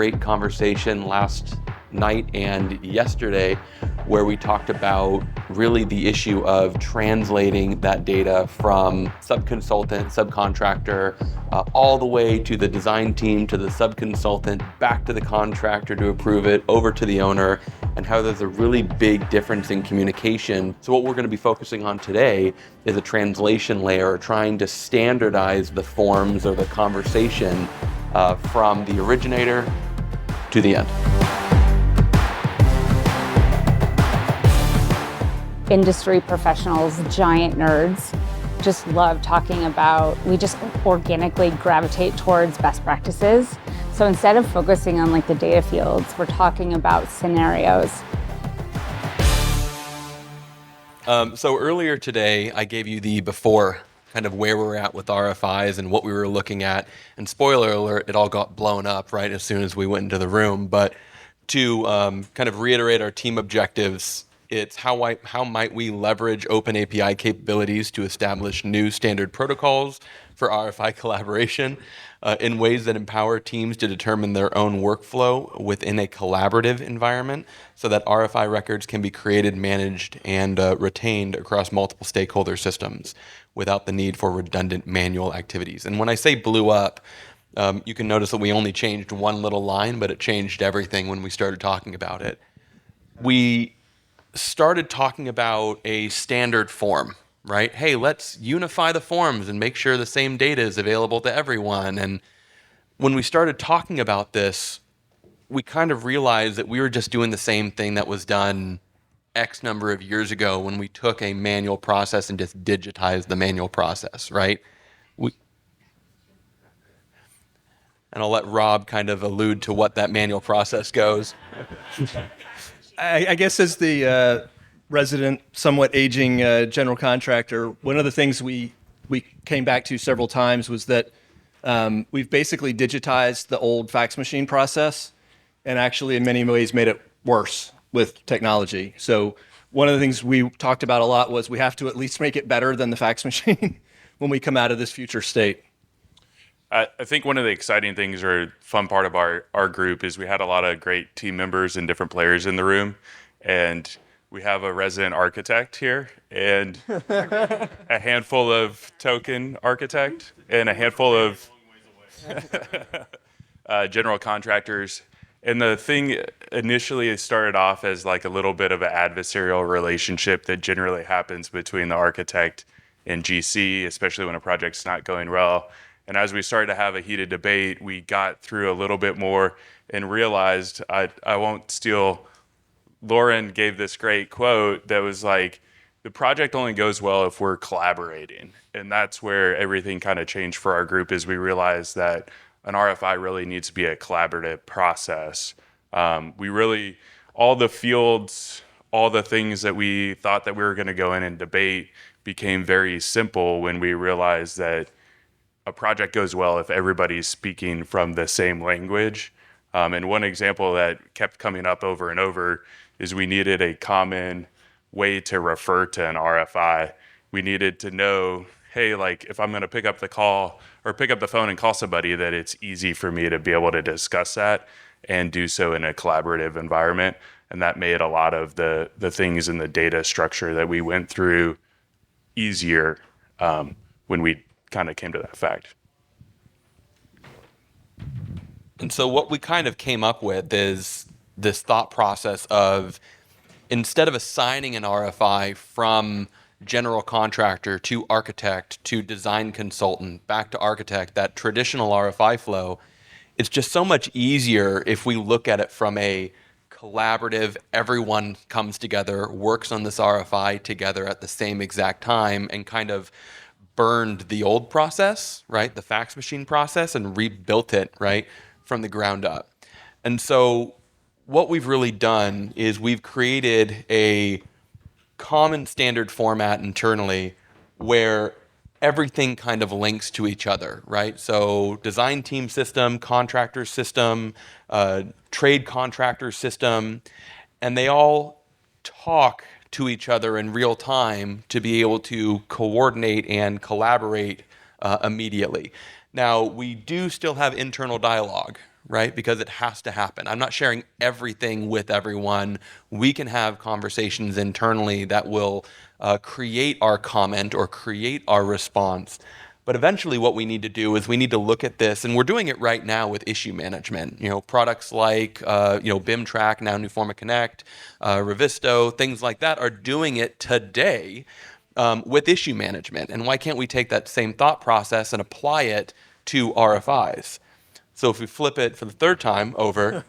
great conversation last night and yesterday where we talked about really the issue of translating that data from subconsultant, subcontractor, all the way to the design team, to the subconsultant, back to the contractor to approve it, over to the owner, and how there's a really big difference in communication. So what we're going to be focusing on today is a translation layer, trying to standardize the forms or the conversation from the originator to the end. Industry professionals, giant nerds, just love talking about, we just organically gravitate towards best practices. So instead of focusing on like the data fields, we're talking about scenarios. So earlier today, I gave you the before, kind of where we're at with RFIs and what we were looking at. And spoiler alert, it all got blown up right as soon as we went into the room. But to kind of reiterate our team objectives, it's how might we leverage open API capabilities to establish new standard protocols for RFI collaboration in ways that empower teams to determine their own workflow within a collaborative environment so that RFI records can be created, managed, and retained across multiple stakeholder systems without the need for redundant manual activities. And when I say blew up, you can notice that we only changed one little line, but it changed everything when we started talking about it. We started talking about a standard form, right? Hey, let's unify the forms and make sure the same data is available to everyone. And when we started talking about this, we kind of realized that we were just doing the same thing that was done X number of years ago when we took a manual process and just digitized the manual process, right? And I'll let Rob kind of allude to what that manual process goes. I guess as the resident, somewhat aging general contractor, one of the things we came back to several times was that we've basically digitized the old fax machine process and actually in many ways made it worse with technology. So one of the things we talked about a lot was we have to at least make it better than the fax machine when we come out of this future state. I think one of the exciting things or fun part of our group is we had a lot of great team members and different players in the room. And we have a resident architect here and a handful of token architect and a handful of general contractors. And the thing initially it started off as like a little bit of an adversarial relationship that generally happens between the architect and GC, especially when a project's not going well. And as we started to have a heated debate, we got through a little bit more and realized, I won't steal, Lauren gave this great quote that was like, the project only goes well if we're collaborating. And that's where everything kind of changed for our group is we realized that an RFI really needs to be a collaborative process. All the fields, all the things that we thought that we were going to go in and debate became very simple when we realized that a project goes well if everybody's speaking from the same language. And one example that kept coming up over and over is we needed a common way to refer to an RFI. We needed to know, hey, like if I'm going to pick up the call or pick up the phone and call somebody, that it's easy for me to be able to discuss that and do so in a collaborative environment. And that made a lot of the things in the data structure that we went through easier when we kind of came to that fact. And so what we kind of came up with is this thought process of instead of assigning an RFI from general contractor to architect to design consultant back to architect, that traditional RFI flow, it's just so much easier if we look at it from a collaborative, everyone comes together, works on this RFI together at the same exact time and kind of burned the old process, right? The fax machine process and rebuilt it, right? From the ground up. And so what we've really done is we've created a common standard format internally where everything kind of links to each other, right? So design team system, contractor system, trade contractor system, and they all talk to each other in real time to be able to coordinate and collaborate immediately. Now, we do still have internal dialogue, right? Because it has to happen. I'm not sharing everything with everyone. We can have conversations internally that will create our comment or create our response. But eventually what we need to do is we need to look at this, and we're doing it right now with issue management. Products like BIM Track, now Newforma Connect, Revisto, things like that are doing it today with issue management. And why can't we take that same thought process and apply it to RFIs? So if we flip it for the third time over,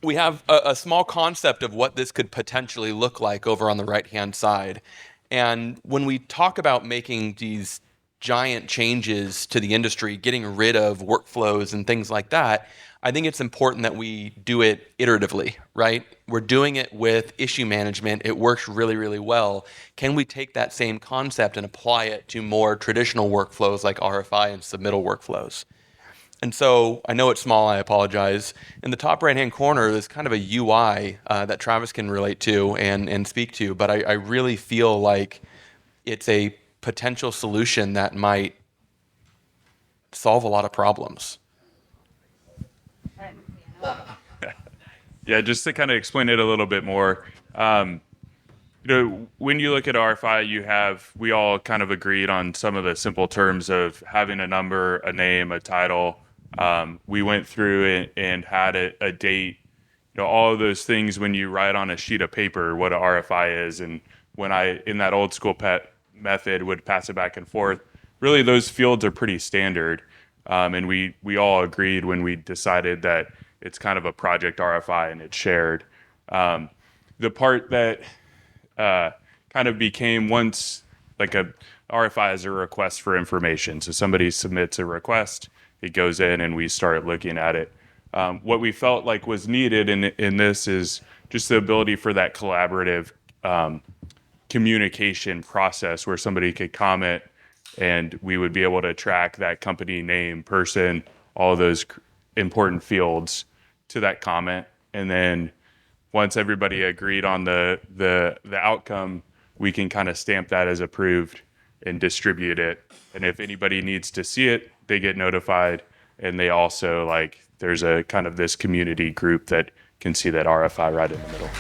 we have a small concept of what this could potentially look like over on the right-hand side. And when we talk about making these giant changes to the industry, getting rid of workflows and things like that, I think it's important that we do it iteratively, right? We're doing it with issue management. It works really, really well. Can we take that same concept and apply it to more traditional workflows like RFI and submittal workflows? And so I know it's small, I apologize. In the top right-hand corner, there's kind of a UI that Travis can relate to and speak to, but I really feel like it's a potential solution that might solve a lot of problems. Yeah, just to kind of explain it a little bit more. When you look at RFI, we all kind of agreed on some of the simple terms of having a number, a name, a title. We went through it and had a date. All of those things when you write on a sheet of paper what an RFI is, and when I, in that old school method, would pass it back and forth, really those fields are pretty standard. And we all agreed when we decided that it's kind of a project RFI and it's shared. The part that kind of became once like a RFI is a request for information. So somebody submits a request, it goes in and we start looking at it. What we felt like was needed in this is just the ability for that collaborative communication process where somebody could comment and we would be able to track that company name, person, all of those important fields to that comment. And then once everybody agreed on the outcome, we can kind of stamp that as approved and distribute it. And if anybody needs to see it, they get notified. And they also there's a kind of this community group that can see that RFI right in the middle.